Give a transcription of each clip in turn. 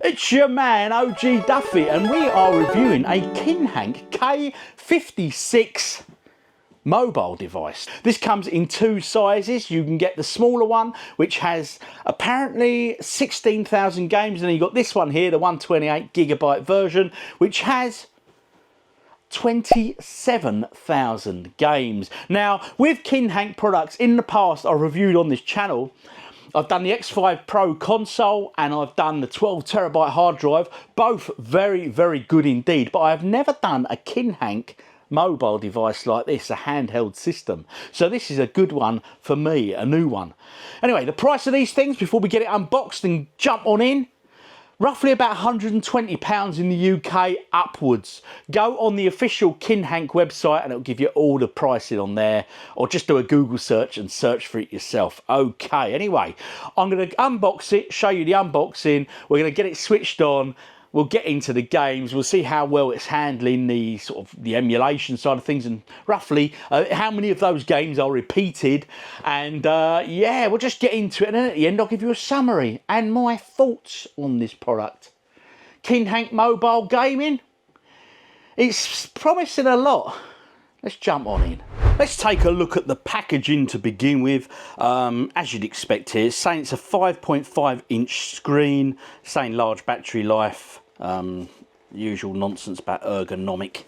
It's your man OGDuffy, and we are reviewing a Kinhank K56 mobile device. This comes in two sizes. You can get the smaller one, which has apparently 16,000 games, and then you've got this one here, the 128GB version, which has 27,000 games. Now, with Kinhank products in the past I've reviewed on this channel, I've done the X5 Pro console and I've done the 12TB hard drive, both very, very good indeed, but I've never done a Kinhank mobile device like this, a handheld system. So this is a good one for me, a new one. Anyway, the price of these things before we get it unboxed and jump on in, roughly about £120 in the UK upwards. Go on the official Kinhank website and it'll give you all the pricing on there, or just do a Google search and search for it yourself. Okay, anyway, I'm going to unbox it, show you the unboxing. We're going to get it switched on. We'll get into the games. We'll see how well it's handling the sort of the emulation side of things, and roughly how many of those games are repeated. And yeah, we'll just get into it. And then at the end, I'll give you a summary and my thoughts on this product. Kinhank mobile gaming. It's promising a lot. Let's jump on in. Let's take a look at the packaging to begin with. As you'd expect here, it's saying it's a 5.5-inch screen, saying large battery life, usual nonsense about ergonomic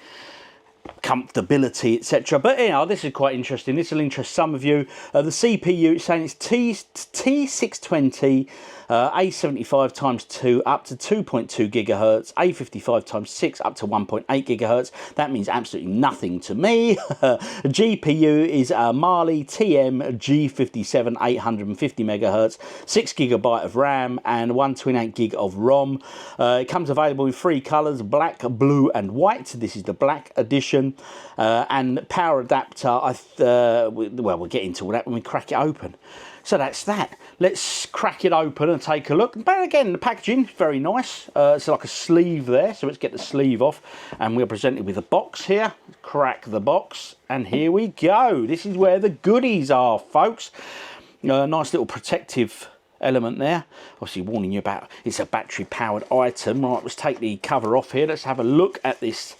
comfortability, etc. But you know, this is quite interesting. This will interest some of you. The CPU, it's saying it's T620 A75x2 up to 2.2 gigahertz, A55x6 up to 1.8 gigahertz. That means absolutely nothing to me. GPU is a Mali TM G57 850 megahertz, 6 gigabyte of RAM and 128 gig of ROM. It comes available in three colors: black, blue and white. This is the black edition. And power adapter, well, we'll get into all that when we crack it open. So that's that. Let's crack it open and take a look. But again, the packaging is very nice. It's like a sleeve there, so let's get the sleeve off. And we're presented with a box here. Crack the box, and here we go. This is where the goodies are, folks. Nice little protective element there, obviously warning you about it's a battery powered item. Right, let's take the cover off here. Let's have a look at this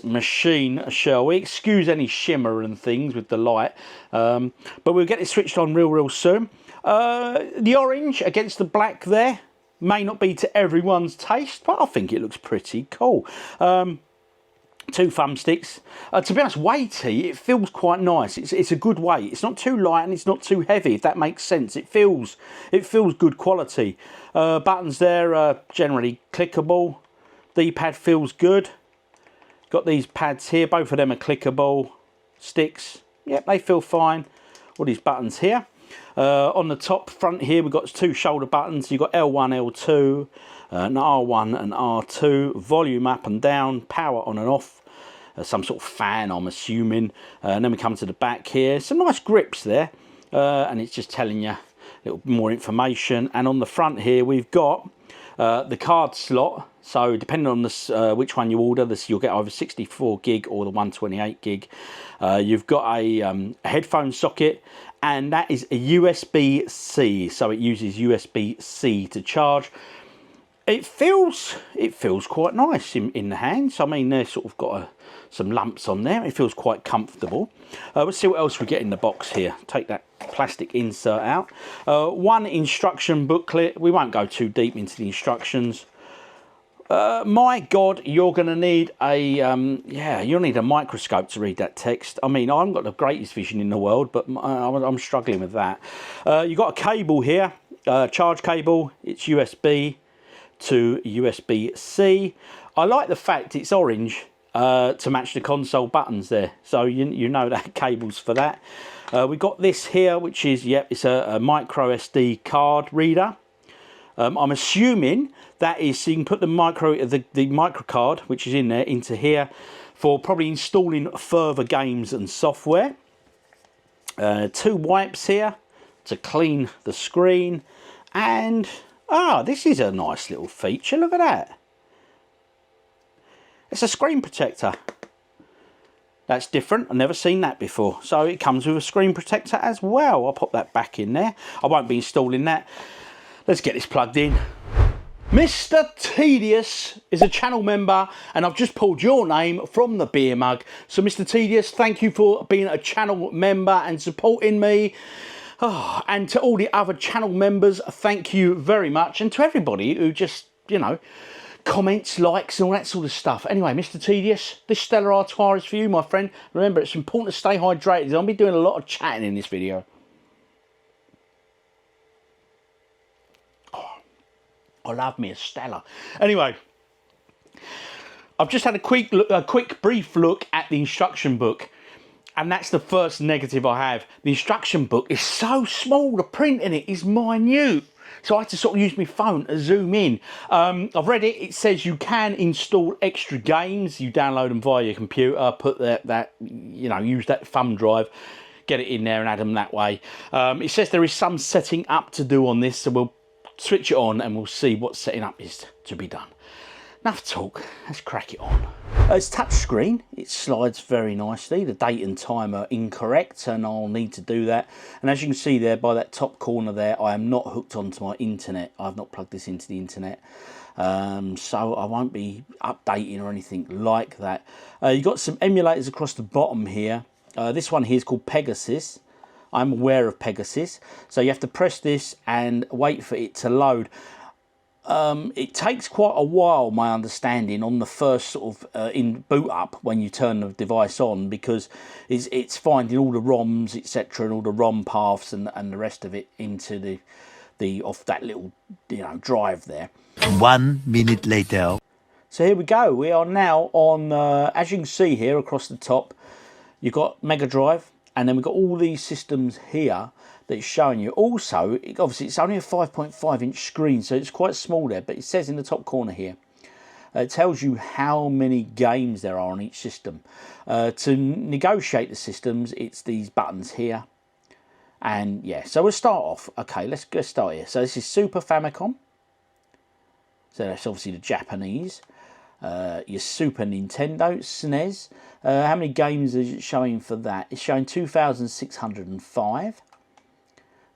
machine, shall we? Excuse any shimmer and things with the light, but we'll get it switched on real soon. The orange against the black there may not be to everyone's taste, but I think it looks pretty cool. Two thumbsticks. To be honest, weighty, it feels quite nice. It's a good weight. It's not too light and it's not too heavy, if that makes sense. It feels good quality. Buttons there are generally clickable. D-pad feels good. Got these pads here, both of them are clickable. Sticks, yep, they feel fine. All these buttons here. On the top front here, we've got two shoulder buttons. You've got L1, L2, and R1 and R2. Volume up and down, power on and off. Some sort of fan, I'm assuming. And then we come to the back here. Some nice grips there. And it's just telling you a little more information. And on the front here, we've got the card slot. So depending on this, which one you order, you'll get either 64 gig or the 128 gig. You've got a headphone socket, and that is a USB-C. So it uses USB-C to charge. It feels quite nice in the hands. I mean, they've sort of got some lumps on there. It feels quite comfortable. Let's see what else we get in the box here. Take that plastic insert out. One instruction booklet. We won't go too deep into the instructions. My God, you're going to need you'll need a microscope to read that text. I mean, I haven't got the greatest vision in the world, but I'm struggling with that. You've got a cable here, charge cable. It's USB to USB-C. I like the fact it's orange to match the console buttons there, so you know that cable's for that. We've got this here, which is, it's a micro SD card reader. I'm assuming that is so you can put the micro card, which is in there, into here for probably installing further games and software. Two wipes here to clean the screen, and this is a nice little feature. Look at that. It's a screen protector. That's different. I've never seen that before. So it comes with a screen protector as well. I'll pop that back in there. I won't be installing that. Let's get this plugged in. Mr. Tedious is a channel member, and I've just pulled your name from the beer mug. So Mr. Tedious, thank you for being a channel member and supporting me. Oh, and to all the other channel members, thank you very much. And to everybody who just, you know, comments, likes, and all that sort of stuff. Anyway, Mr. Tedious, this Stella Artois is for you, my friend. Remember, it's important to stay hydrated. I'll be doing a lot of chatting in this video. I love me a Stella. Anyway, I've just had a quick brief look at the instruction book, and that's the first negative I have. The instruction book is so small. The print in it is minute, so I had to sort of use my phone to zoom in. I've read it. It says you can install extra games. You download them via your computer, put that you know, use that thumb drive, get it in there and add them that way. It says there is some setting up to do on this, so we'll switch it on and we'll see what setting up is to be done. Enough talk, let's crack it on. It's touch screen, it slides very nicely. The date and time are incorrect and I'll need to do that. And as you can see there by that top corner there, I am not hooked onto my internet. I've not plugged this into the internet. So I won't be updating or anything like that. You've got some emulators across the bottom here. This one here is called Pegasus. I'm aware of Pegasus, so you have to press this and wait for it to load. It takes quite a while, my understanding, on the first sort of in boot up when you turn the device on, because it's finding all the ROMs, etc., and all the ROM paths and the rest of it into the off that little, you know, drive there. 1 minute later. So here we go. We are now on, as you can see here across the top, you've got Mega Drive. And then we've got all these systems here that it's showing you. Also, obviously, it's only a 5.5 inch screen, so it's quite small there. But it says in the top corner here, it tells you how many games there are on each system. To negotiate the systems, it's these buttons here. And yeah, so we'll start off. Okay, let's start here. So this is Super Famicom. So that's obviously the Japanese. Your Super Nintendo, SNES. How many games is it showing for that? It's showing 2,605.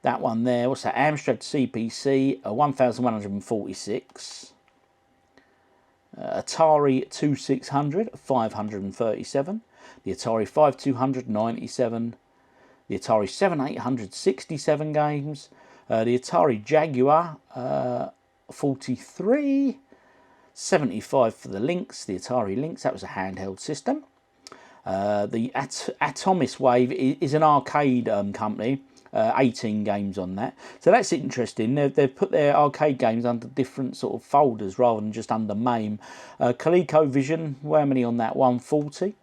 That one there, what's that? Amstrad CPC, 1,146. Atari 2600, 537. The Atari 5200, 97. The Atari 7800, 67 games. The Atari Jaguar, 43. 75 for the Lynx, the Atari Lynx, that was a handheld system. The Atomis Wave is an arcade company, 18 games on that. So that's interesting. They've put their arcade games under different sort of folders rather than just under MAME. ColecoVision, how many on that? 140.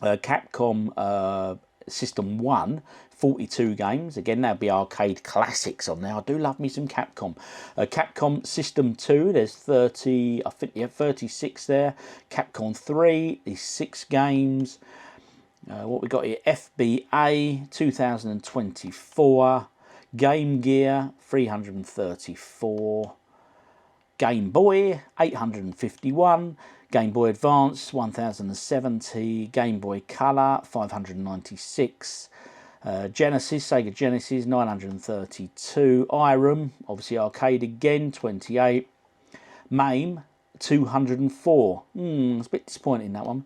Capcom System 1, 42 games. Again, that'll be arcade classics on there. I do love me some Capcom. Capcom System 2, there's 30, I think, yeah, 36 there. Capcom 3 is 6 games. What we got here? FBA 2024. Game Gear 334. Game Boy 851. Game Boy Advance 1070, Game Boy Color 596, Genesis, Sega Genesis 932, IROM, obviously arcade again, 28, MAME 204. It's a bit disappointing, that one,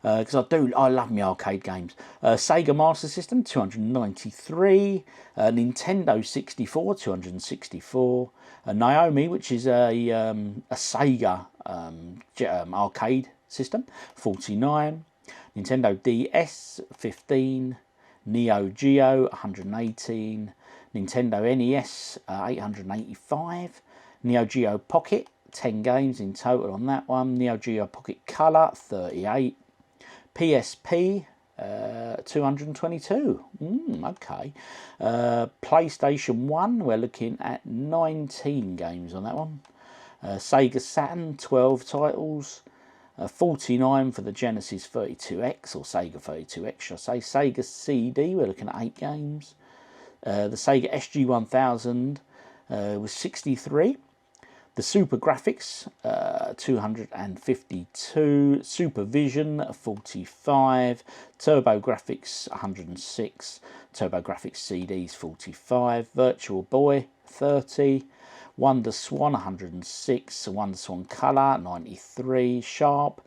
because I love my arcade games. Sega Master System 293, Nintendo 64 264, Naomi, which is a Sega arcade system, 49, Nintendo DS 15, Neo Geo 118, Nintendo NES 885, Neo Geo Pocket 10 games in total on that one, Neo Geo Pocket Color 38, PSP 222. Okay. PlayStation 1, we're looking at 19 games on that one. Sega Saturn, 12 titles. 49 for the Genesis 32X, or Sega 32X, should I say. Sega CD, we're looking at 8 games. The Sega SG-1000 was 63. The Super Graphics, 252. Supervision, 45. TurboGrafx, 106. TurboGrafxCDs, 45. Virtual Boy, 30. Wonder Swan 106, Wonder Swan Colour 93, Sharp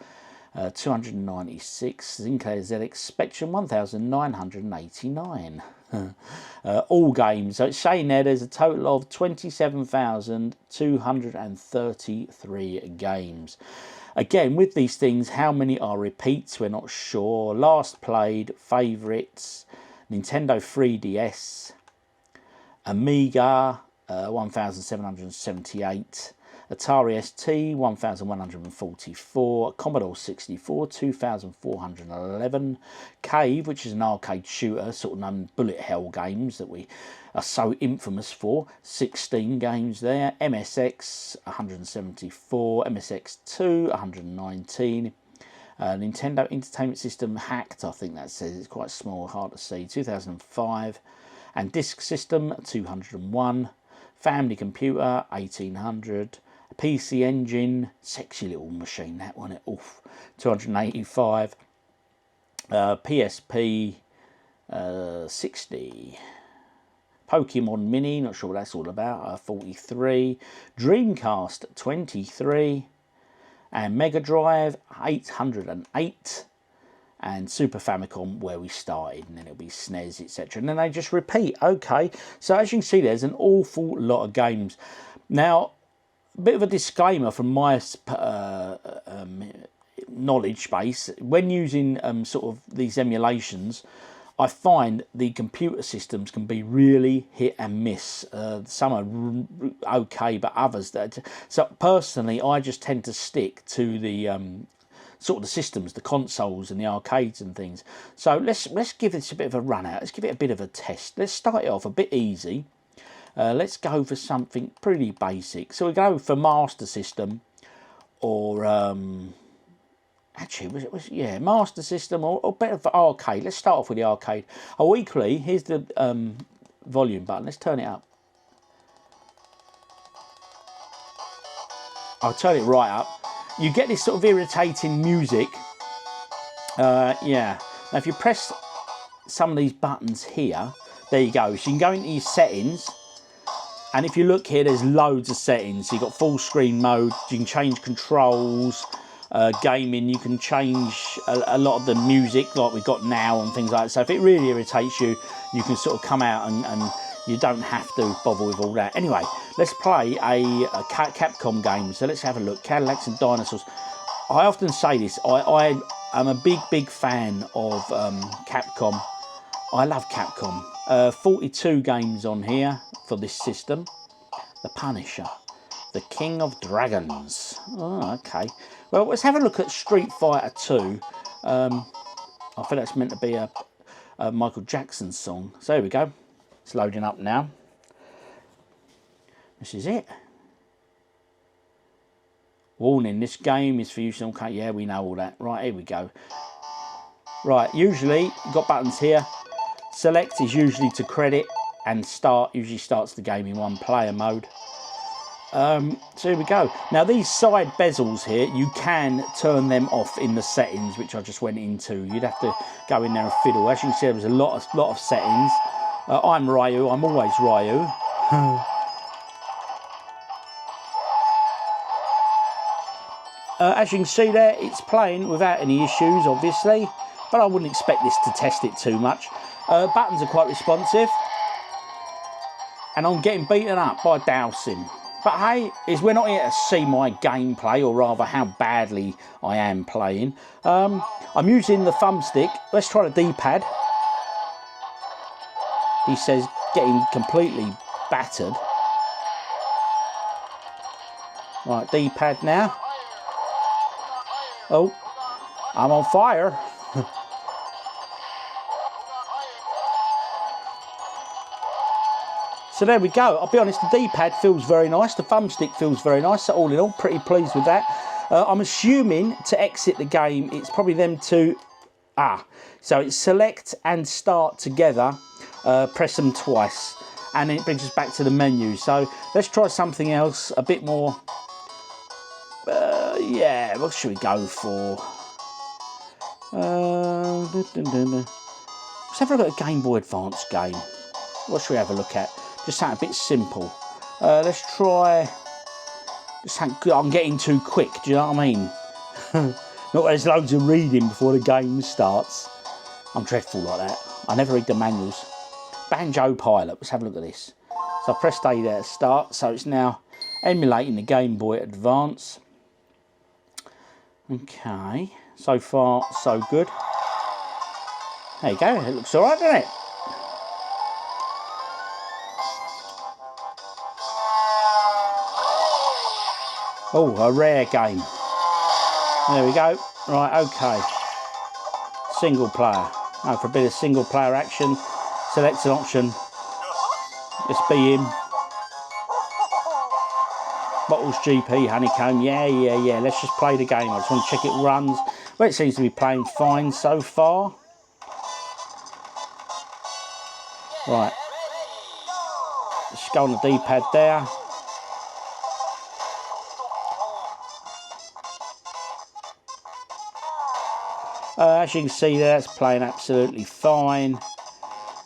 296, Sinclair ZX Spectrum 1989. All games. So it's saying there's a total of 27,233 games. Again, with these things, how many are repeats, we're not sure. Last played, favourites, Nintendo 3DS, Amiga 1778, Atari ST 1144, Commodore 64 2411, Cave, which is an arcade shooter, sort of known bullet hell games that we are so infamous for, 16 games there, MSX 174, MSX2 119, Nintendo Entertainment System Hacked, I think that says, it's quite small, hard to see, 2005, and Disk System 201, Family Computer 1800, PC Engine, sexy little machine that one, oof, 285, PSP 60, Pokemon Mini, not sure what that's all about, 43, Dreamcast 23, and Mega Drive 808, and Super Famicom where we started, and then it'll be SNES, etc. And then they just repeat. Okay, so as you can see, there's an awful lot of games. Now, a bit of a disclaimer from my knowledge base, when using sort of these emulations, I find the computer systems can be really hit and miss. Some are okay, but others that. So personally, I just tend to stick to the sort of the systems, the consoles and the arcades and things. So let's give this a bit of a run out. Let's give it a bit of a test. Let's start it off a bit easy. Let's go for something pretty basic. So we go for Master System, or actually, yeah, Master System, or better for arcade. Let's start off with the arcade. Oh, equally, here's the volume button. Let's turn it up. I'll turn it right up. You get this sort of irritating music. Yeah. Now, if you press some of these buttons here, there you go. So you can go into your settings. And if you look here, there's loads of settings. So you've got full screen mode, you can change controls, gaming, you can change a lot of the music like we've got now and things like that. So if it really irritates you, you can sort of come out and you don't have to bother with all that. Anyway, let's play a Capcom game. So let's have a look. Cadillacs and Dinosaurs. I often say this, I am a big fan of Capcom. I love Capcom. 42 games on here for this system. The Punisher, the King of Dragons. Oh, okay. Well, let's have a look at Street Fighter 2. I think that's meant to be a Michael Jackson song. So there we go. It's loading up now. This is it. Warning, this game is for use on... Okay, yeah, we know all that. Right, here we go. Right, usually, you've got buttons here. Select is usually to credit, and start usually starts the game in one player mode. So here we go. Now these side bezels here, you can turn them off in the settings, which I just went into. You'd have to go in there and fiddle. As you can see, there's a lot of settings. I'm Ryu. I'm always Ryu. As you can see there, it's playing without any issues, obviously, but I wouldn't expect this to test it too much. Buttons are quite responsive, and I'm getting beaten up by Dowsing. But hey, we're not here to see my gameplay, or rather how badly I am playing. I'm using the thumbstick. Let's try the D-pad. He says getting completely battered. Right, D-pad now. Oh, I'm on fire. So there we go. I'll be honest, the D-pad feels very nice. The thumbstick feels very nice. So all in all, pretty pleased with that. I'm assuming to exit the game, it's probably them two. So it's select and start together. Press them twice. And then it brings us back to the menu. So let's try something else, a bit more. Yeah, what should we go for? Let's have a look at a Game Boy Advance game. What should we have a look at? Just something a bit simple. Let's try... I'm getting too quick, do you know what I mean? Not there's loads of reading before the game starts. I'm dreadful like that. I never read the manuals. Banjo Pilot, let's have a look at this. So I pressed A there to start, so it's now emulating the Game Boy Advance. Okay, so far so good. There you go, it looks alright, doesn't it? Oh, a rare game. There we go. Right, okay. Single player. Oh, for a bit of single player action, select an option. Let's be him. Bottles GP, Honeycomb. Yeah. Let's just play the game. I just want to check it runs. Well, it seems to be playing fine so far. Right. Let's go on the D-pad there. As you can see there, that's playing absolutely fine.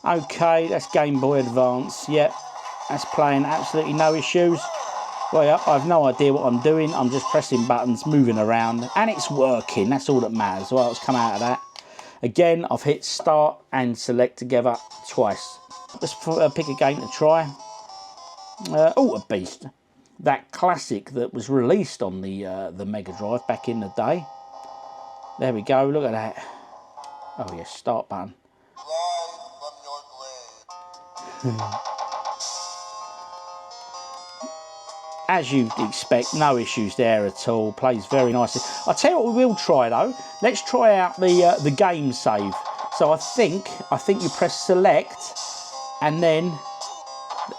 Okay, that's Game Boy Advance. Yep, that's playing absolutely no issues. Well, yeah, I have no idea what I'm doing. I'm just pressing buttons, moving around, and it's working. That's all that matters. Well, let's come out of that. Again, I've hit start and select together twice. Let's pick a game to try. Oh, a beast. That classic that was released on the Mega Drive back in the day. There we go, look at that. Oh yes, start button. As you'd expect, no issues there at all. Plays very nicely. I'll tell you what we will try though. Let's try out the game save. So I think you press select and then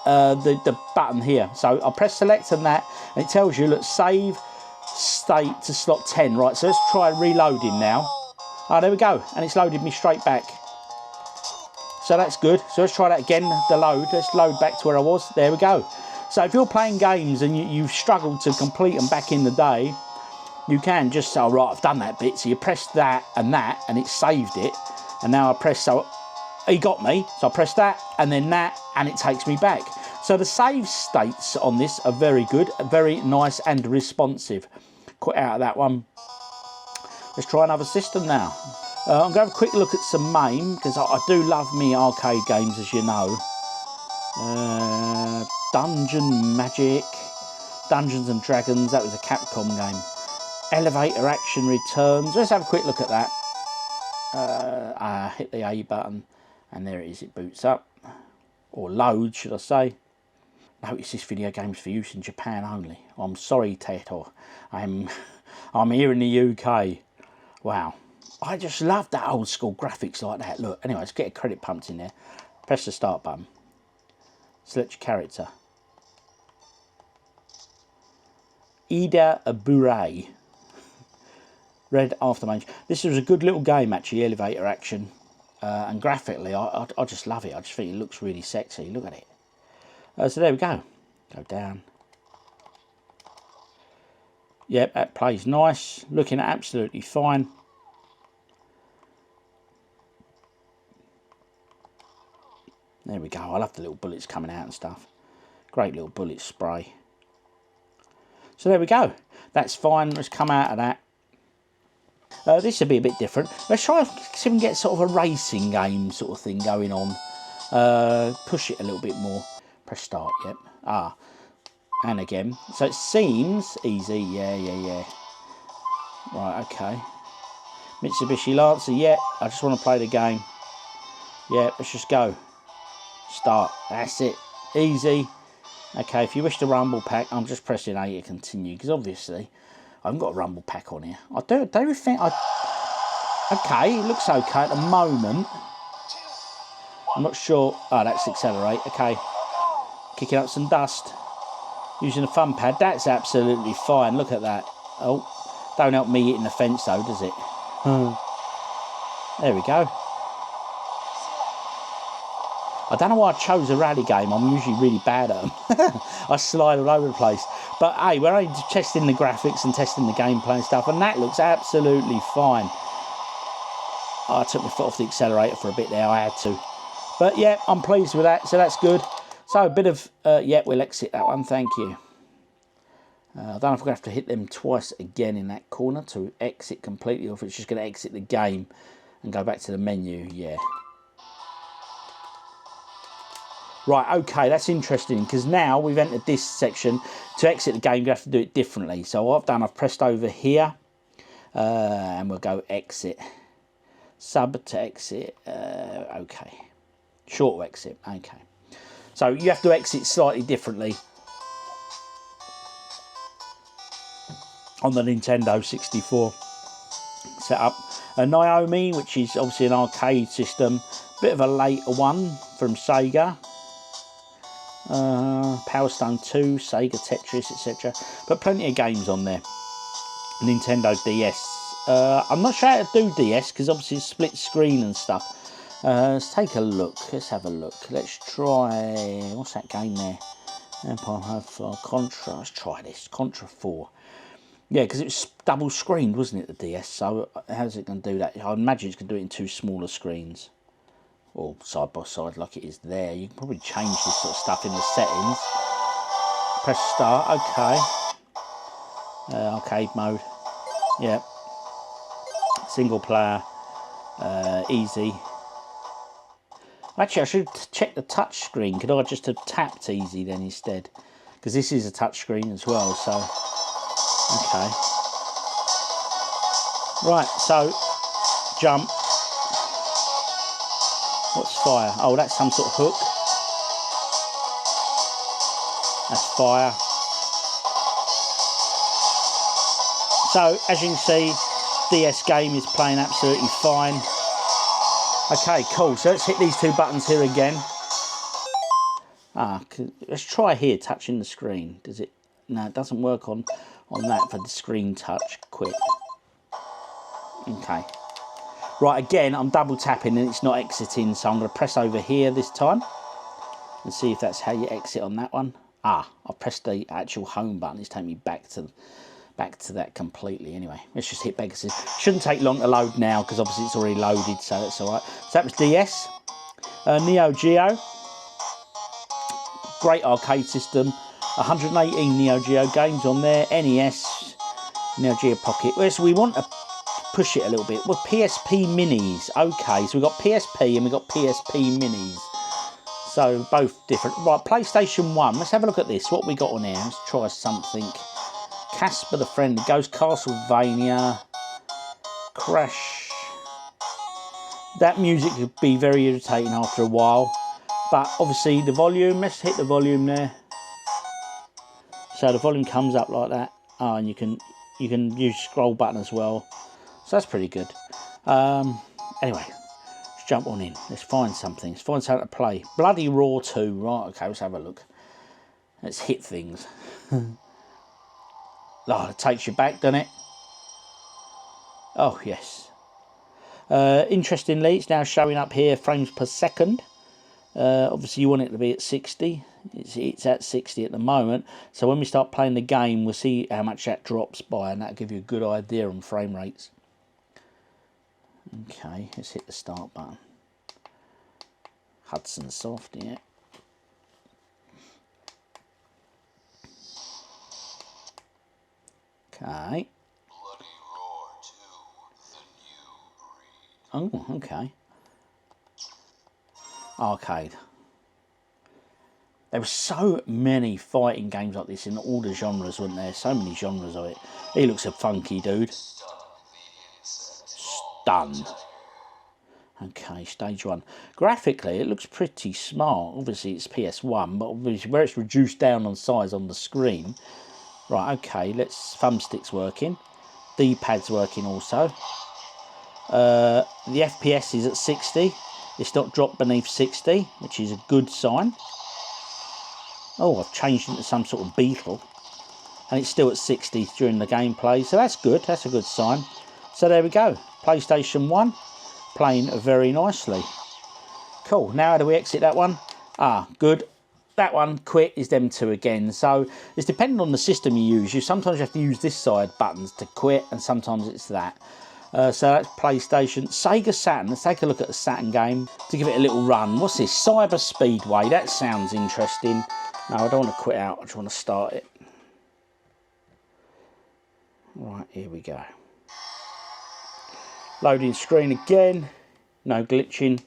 the button here. So I press select on that and it tells you, look, save state to slot 10. Right, so let's try reloading now. Oh, there we go, and it's loaded me straight back. So that's good. So let's try that again, the load. Let's load back to where I was. There we go. So if you're playing games and you've struggled to complete them back in the day, you can just say, oh, right, I've done that bit. So you press that, and it saved it. And now I press, so he got me. So I press that, and then that, and it takes me back. So the save states on this are very good, very nice and responsive. Quit out of that one. Let's try another system now. I'm going to have a quick look at some MAME, because I do love me arcade games, as you know. Dungeon Magic, Dungeons and Dragons, that was a Capcom game. Elevator Action Returns, let's have a quick look at that. I hit the A button, and there it is, it boots up. Or loads, should I say. Notice this video game's for use in Japan only. I'm sorry, Tato. I'm here in the UK. Wow. I just love that old school graphics like that. Look, anyway, let's get a credit pumped in there. Press the start button. Select your character. Ida Abure. Red Aftermath. This was a good little game, actually, elevator action. And graphically, I just love it. I just think it looks really sexy. Look at it. So there we go. Go down. Yep, that plays nice. Looking absolutely fine. There we go. I love the little bullets coming out and stuff. Great little bullet spray. So there we go. That's fine. Let's come out of that. This will be a bit different. Let's try and see if we can get sort of a racing game sort of thing going on. Push it a little bit more. Press start, yep. Ah, and again. So it seems easy, yeah. Right, okay. Mitsubishi Lancer, yeah. I just want to play the game. Yeah, let's just go. Start, that's it. Easy. Okay, if you wish to rumble pack, I'm just pressing A to continue, because obviously I haven't got a rumble pack on here. I do think okay, it looks okay at the moment. I'm not sure. Oh, that's accelerate, okay. Kicking up some dust. Using a thumb pad, that's absolutely fine. Look at that. Oh, don't help me hitting the fence though, does it? There we go. I don't know why I chose a rally game. I'm usually really bad at them. I slide all over the place. But hey, we're only testing the graphics and testing the gameplay and stuff, and that looks absolutely fine. I took my foot off the accelerator for a bit there, I had to. But yeah, I'm pleased with that, so that's good. So a bit of, yeah, we'll exit that one, thank you. I don't know if we're going to have to hit them twice again in that corner to exit completely, or if it's just going to exit the game and go back to the menu, yeah. Right, okay, that's interesting, because now we've entered this section. To exit the game, you have to do it differently. So what I've done, I've pressed over here, and we'll go exit. Sub to exit, okay. Short to exit, okay. So you have to exit slightly differently on the Nintendo 64 setup. Naomi, which is obviously an arcade system, bit of a later one from Sega. Power Stone 2, Sega Tetris, etc. But plenty of games on there. Nintendo DS. I'm not sure how to do DS because obviously it's split screen and stuff. Let's take a look. Let's have a look. Let's try... What's that game there? Empire have Contra. Let's try this. Contra 4. Yeah, because it was double screened, wasn't it, the DS? So how's it going to do that? I imagine it's going to do it in two smaller screens. Or side by side like it is there. You can probably change this sort of stuff in the settings. Press start. Okay. Arcade mode. Yeah. Single player. Easy. Actually, I should check the touch screen. Could I just have tapped easy then instead? Because this is a touch screen as well, so... Okay. Right, so... Jump. What's fire? Oh, that's some sort of hook. That's fire. So, as you can see, DS game is playing absolutely fine. Okay, cool. So let's hit these two buttons here again. Let's try here, touching the screen. Does it? No, it doesn't work on that for the screen touch. Quit. Okay. Right, again, I'm double tapping and it's not exiting, so I'm going to press over here this time and see if that's how you exit on that one. I pressed the actual home button. It's taking me back to that completely. Anyway, let's just hit back. Shouldn't take long to load now because obviously it's already loaded, so that's all right. So that was DS. Neo Geo. Great arcade system. 118 Neo Geo games on there. NES, Neo Geo Pocket. So we want to push it a little bit. Well, PSP Minis. Okay, so we've got PSP and we've got PSP Minis. So both different. Right, PlayStation 1. Let's have a look at this. What we got on here? Let's try something. Casper the Friendly Ghost, Castlevania, Crash. That music could be very irritating after a while, but obviously the volume, let's hit the volume there. So the volume comes up like that. And you can use scroll button as well. So that's pretty good. Anyway, let's jump on in. Let's find something. Let's find something to play. Bloody Raw 2. Right, okay, let's have a look. Let's hit things. Oh, it takes you back, doesn't it? Oh, yes. Interestingly, it's now showing up here frames per second. Obviously, you want it to be at 60. It's at 60 at the moment. So when we start playing the game, we'll see how much that drops by, and that'll give you a good idea on frame rates. Okay, let's hit the start button. Hudson Soft, yeah. Okay. Oh, okay. Arcade. There were so many fighting games like this in all the genres, weren't there? So many genres of it. He looks a funky dude. Stun. Okay, stage 1. Graphically, it looks pretty smart. Obviously, it's PS1, but obviously where it's reduced down on size on the screen. Right, okay, let's... Thumbstick's working. D-pad's working also. The FPS is at 60. It's not dropped beneath 60, which is a good sign. Oh, I've changed into some sort of beetle. And it's still at 60 during the gameplay, so that's good. That's a good sign. So there we go. PlayStation 1 playing very nicely. Cool. Now how do we exit that one? Good. That one, quit, is them two again. So it's depending on the system you use. Sometimes you have to use this side buttons to quit, and sometimes it's that. So that's PlayStation. Sega Saturn. Let's take a look at the Saturn game to give it a little run. What's this? Cyber Speedway. That sounds interesting. No, I don't want to quit out. I just want to start it. Right, here we go. Loading screen again. No glitching.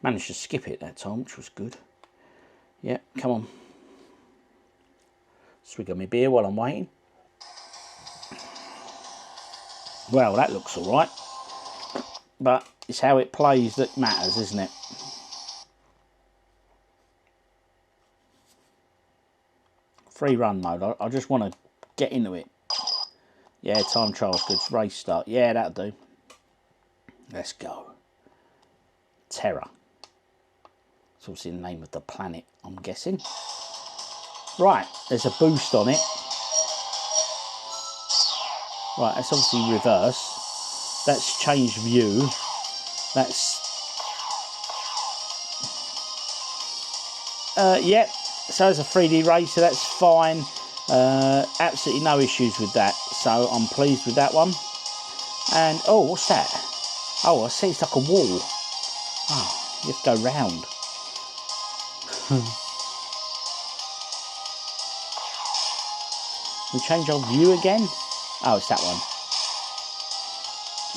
Managed to skip it that time, which was good. Yeah, come on. Swig of my beer while I'm waiting. Well, that looks all right. But it's how it plays that matters, isn't it? Free run mode. I just want to get into it. Yeah, time trial's good. Race start. Yeah, that'll do. Let's go. Terra. It's obviously the name of the planet, I'm guessing. Right, there's a boost on it. Right, that's obviously reverse. That's changed view. That's... yep, so it's a 3D racer, that's fine. Absolutely no issues with that. So I'm pleased with that one. And, oh, what's that? Oh, I see it's like a wall. Oh, you have to go round. We change our view again. Oh, it's that one.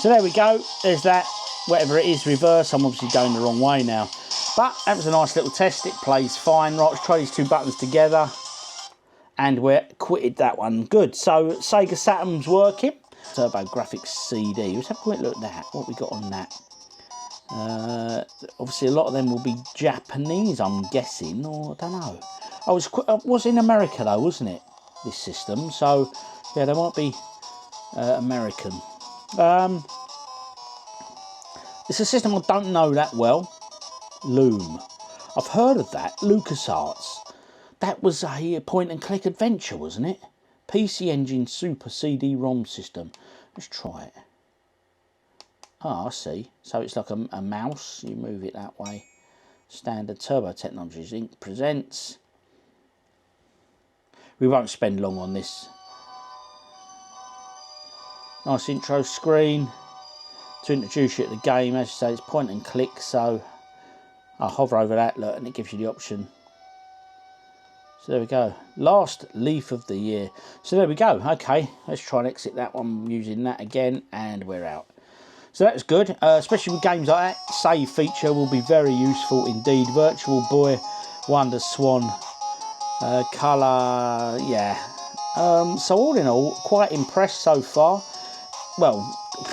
So there we go. There's that. Whatever it is, reverse. I'm obviously going the wrong way now. But that was a nice little test. It plays fine. Right, let's try these two buttons together. And we're quitted that one. Good. So Sega Saturn's working. TurboGrafxCD. Let's have a quick look at that. What we got on that? Obviously, a lot of them will be Japanese, I'm guessing. Or I don't know. Oh, it was in America though, wasn't it? This system. So yeah, they might be American. It's a system I don't know that well. Loom. I've heard of that. LucasArts. That was a point-and-click adventure, wasn't it? PC Engine Super CD-ROM system. Let's try it. Oh, I see. So it's like a mouse. You move it that way. Standard Turbo Technologies Inc. presents. We won't spend long on this. Nice intro screen to introduce you to the game. As you say, it's point and click, so I'll hover over that, look, and it gives you the option. So there we go. Last leaf of the year. So there we go. Okay, let's try and exit that one using that again, and we're out. So that's good, especially with games like that. Save feature will be very useful indeed. Virtual Boy, Wonder Swan, colour, yeah. So all in all, quite impressed so far. Well,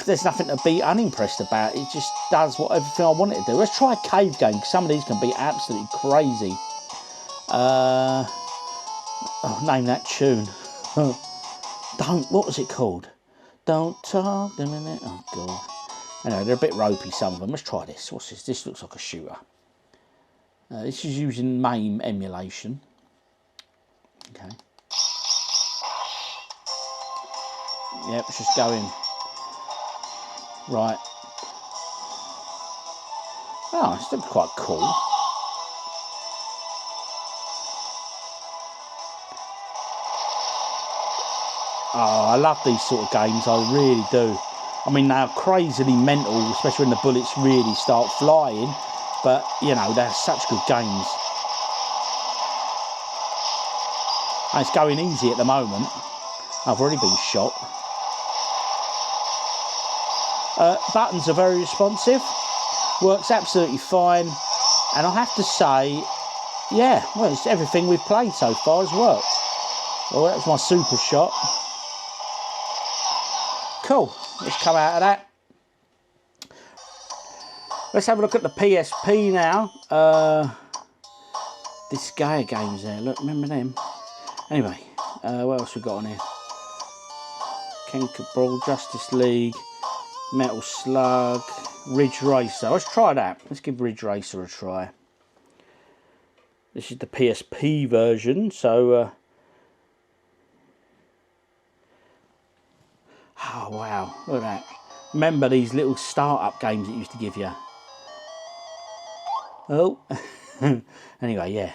there's nothing to be unimpressed about. It just does everything I want it to do. Let's try a cave game, because some of these can be absolutely crazy. Oh, name that tune. What was it called? Don't talk a minute. Oh, God. Anyway, they're a bit ropey, some of them. Let's try this. What's this? This looks like a shooter. This is using MAME emulation. Okay. Yep, it's just going. Right. Oh, it's still quite cool. Oh, I love these sort of games, I really do. I mean, they're crazily mental, especially when the bullets really start flying. But, you know, they're such good games. And it's going easy at the moment. I've already been shot. Buttons are very responsive. Works absolutely fine. And I have to say, yeah, well, it's everything we've played so far has worked. Well, that was my super shot. Cool. Let's come out of that. Let's have a look at the PSP now. This Gaia games there. Look, remember them? Anyway, what else we got on here? Kenka Brawl, Justice League, Metal Slug, Ridge Racer. Let's try that. Let's give Ridge Racer a try. This is the PSP version, so... oh, wow. Look at that. Remember these little start-up games it used to give you? Oh. Anyway, yeah.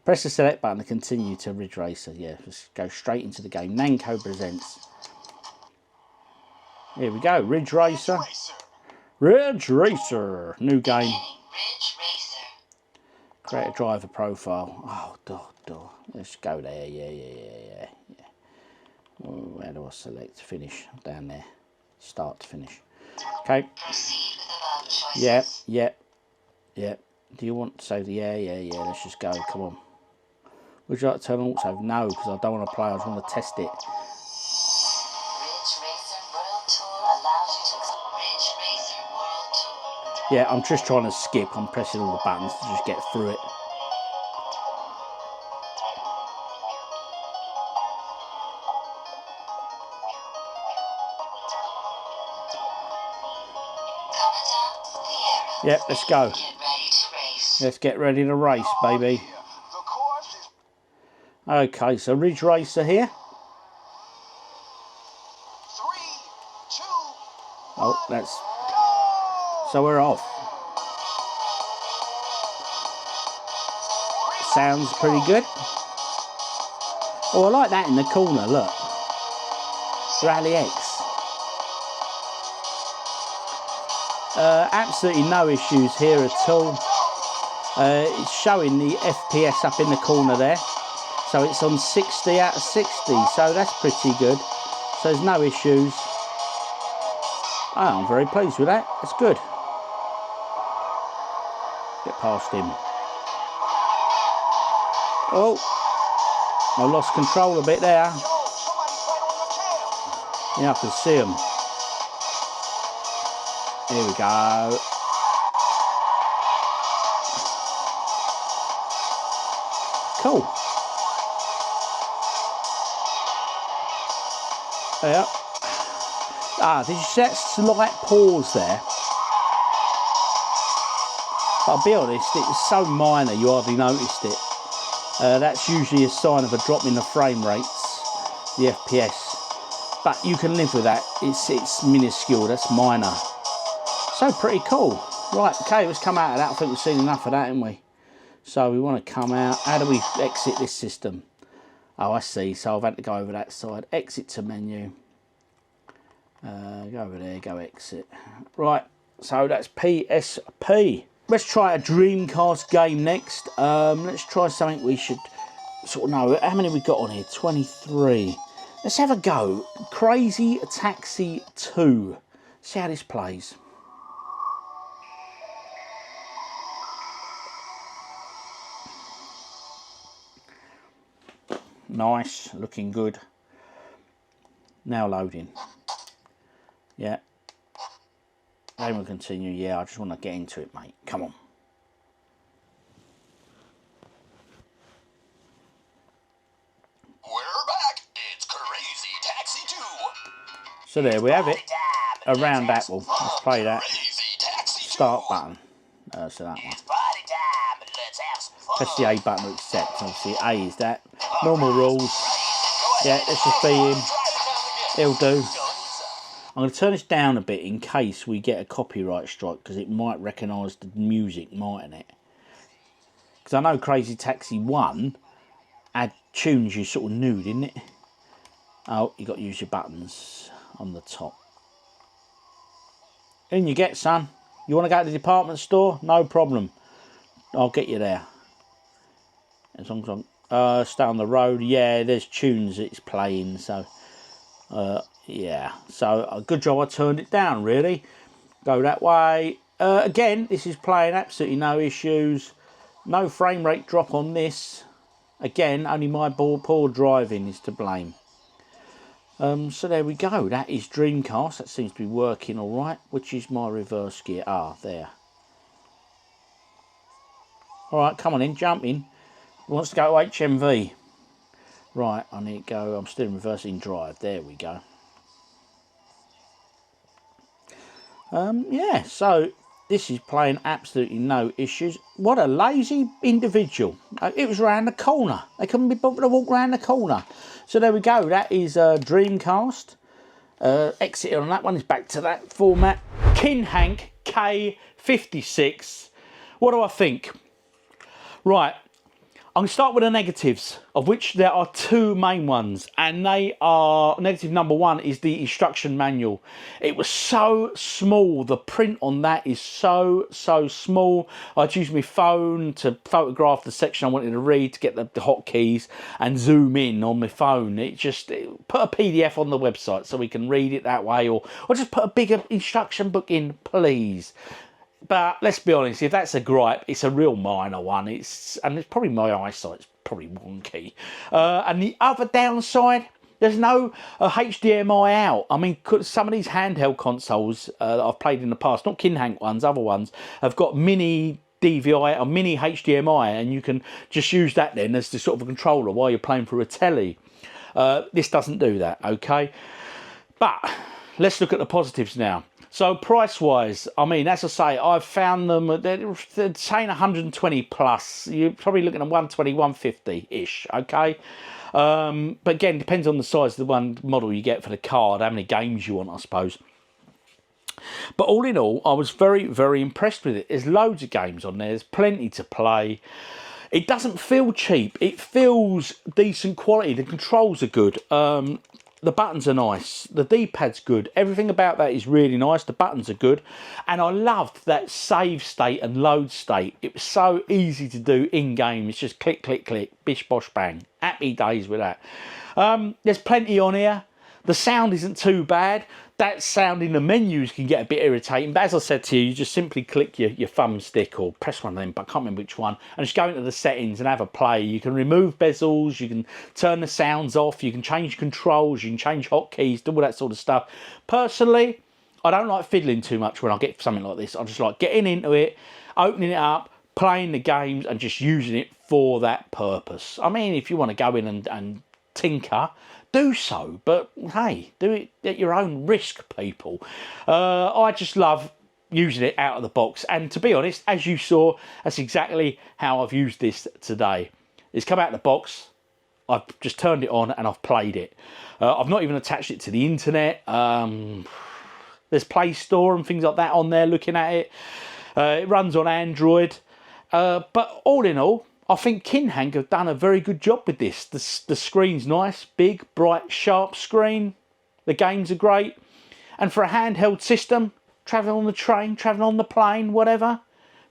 Press the select button to continue to Ridge Racer. Yeah, let's go straight into the game. Namco presents. Here we go, Ridge Racer. Ridge Racer, new game. Create a driver profile. Oh, let's go there. Yeah. Oh, where do I select? Finish. Down there. Start to finish. Okay. Yeah. Do you want to save the... Yeah. Let's just go. Come on. Would you like to turn on auto? No, because I don't want to play. I just want to test it. Yeah, I'm just trying to skip. I'm pressing all the buttons to just get through it. Yep, let's go. Let's get ready to race, baby. Okay, so Ridge Racer here. Oh, that's... So we're off. Sounds pretty good. Oh, I like that in the corner, look. Rally X. Absolutely no issues here at all. It's showing the FPS up in the corner there. So it's on 60 out of 60, so that's pretty good. So there's no issues. Oh, I'm very pleased with that. That's good. Get past him. Oh, I lost control a bit there. Yeah, I can see him. Here we go. Cool. Yeah. Ah, did you see that slight pause there? But I'll be honest, it was so minor you hardly noticed it. That's usually a sign of a drop in the frame rates, the FPS. But you can live with that. It's minuscule. That's minor. So pretty cool. Right, okay, let's come out of that. I think we've seen enough of that, haven't we? So we want to come out. How do we exit this system? Oh, I see. So I've had to go over that side. Exit to menu. Go over there. Go exit. Right. So that's PSP. Let's try a Dreamcast game next. Let's try something we should sort of know. How many we got on here? 23. Let's have a go. Crazy Taxi 2. See how this plays. Nice, looking good. Now loading. Yeah. Then we'll continue. Yeah, I just want to get into it, mate. Come on. We're back. It's Crazy Taxi 2. So there we have it. Around that one. Let's play that. Start button. So that one. Press the A button to accept. Obviously, A is that. Normal rules. Yeah, let's just be him. He'll do. I'm going to turn this down a bit in case we get a copyright strike, because it might recognise the music, mightn't it? Because I know Crazy Taxi 1 had tunes you sort of knew, didn't it? Oh, you got to use your buttons on the top. In you get, son. You want to go to the department store? No problem. I'll get you there. As long as I'm stay on the road. Yeah, there's tunes it's playing, so yeah. So a good job I turned it down, really. Go that way. Again, this is playing absolutely no issues. No frame rate drop on this. Again, only my poor driving is to blame. So there we go. That is Dreamcast. That seems to be working all right. Which is my reverse gear? Ah, there. All right, come on in, jump in. Wants to go to HMV. Right, I need to go. I'm still in reversing drive. There we go. Yeah, so this is playing absolutely no issues. What a lazy individual. It was round the corner. They couldn't be bothered to walk round the corner. So there we go. That is Dreamcast. Exit on that one is back to that format. Kinhank K56. What do I think? Right. I'm going to start with the negatives, of which there are two main ones, and they are, negative number one is the instruction manual. It was so small, the print on that is so small. I'd use my phone to photograph the section I wanted to read, to get the hotkeys and zoom in on my phone. It put a PDF on the website so we can read it that way, or just put a bigger instruction book in, please. But let's be honest, if that's a gripe, it's a real minor one. And it's probably my eyesight's probably wonky. And the other downside, there's no HDMI out. I mean, some of these handheld consoles that I've played in the past, not Kinhank ones, other ones, have got mini DVI or mini HDMI, and you can just use that then as the sort of a controller while you're playing through a telly. This doesn't do that, okay? But let's look at the positives now. So price-wise, I mean, as I say, I've found them, they're saying 120 plus. You're probably looking at 120, 150-ish, okay? But again, depends on the size of the one model you get for the card, how many games you want, I suppose. But all in all, I was very impressed with it. There's loads of games on there. There's plenty to play. It doesn't feel cheap. It feels decent quality. The controls are good. The buttons are nice. The D-pad's good. Everything about that is really nice. The buttons are good. And I loved that save state and load state. It was so easy to do in-game. It's just click, click, click, bish, bosh, bang. Happy days with that. There's plenty on here. The sound isn't too bad. That sound in the menus can get a bit irritating, but as I said to you, you just simply click your thumbstick or press one of them, but I can't remember which one, and just go into the settings and have a play. You can remove bezels, you can turn the sounds off, you can change controls, you can change hotkeys, do all that sort of stuff. Personally, I don't like fiddling too much when I get something like this. I just like getting into it, opening it up, playing the games, and just using it for that purpose. I mean, if you want to go in and tinker, do so, but hey, do it at your own risk, people. I just love using it out of the box, and to be honest, as you saw, that's exactly how I've used this today. It's come out of the box, I've just turned it on and I've played it. I've not even attached it to the internet. There's Play Store and things like that on there looking at it. It runs on Android, but all in all, I think Kinhank have done a very good job with this. The screen's nice, big, bright, sharp screen. The games are great. And for a handheld system, travelling on the train, travelling on the plane, whatever,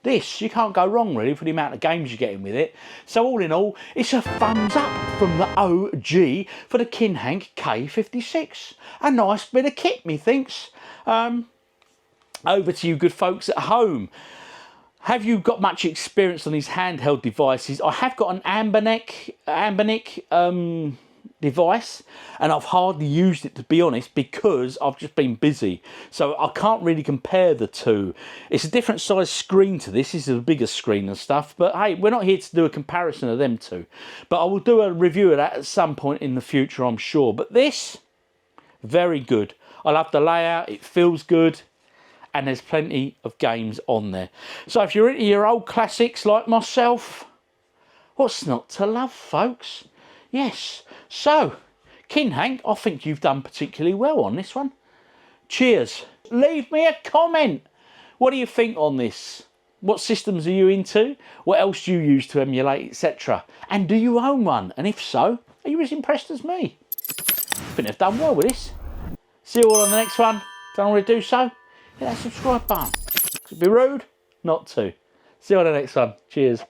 this, you can't go wrong really for the amount of games you're getting with it. So all in all, it's a thumbs up from the OG for the Kinhank K56. A nice bit of kit, methinks. Over to you good folks at home. Have you got much experience on these handheld devices? I have got an Ambernic device, and I've hardly used it, to be honest, because I've just been busy. So I can't really compare the two. It's a different size screen to this. This is a bigger screen and stuff. But hey, we're not here to do a comparison of them two. But I will do a review of that at some point in the future, I'm sure. But this, very good. I love the layout. It feels good. And there's plenty of games on there. So if you're into your old classics like myself, what's not to love, folks? Yes. So, Kinhank, I think you've done particularly well on this one. Cheers. Leave me a comment. What do you think on this? What systems are you into? What else do you use to emulate, etc.? And do you own one? And if so, are you as impressed as me? I think I've done well with this. See you all on the next one. Don't already do so? Hit that subscribe button. It'd be rude not to. See you on the next one. Cheers.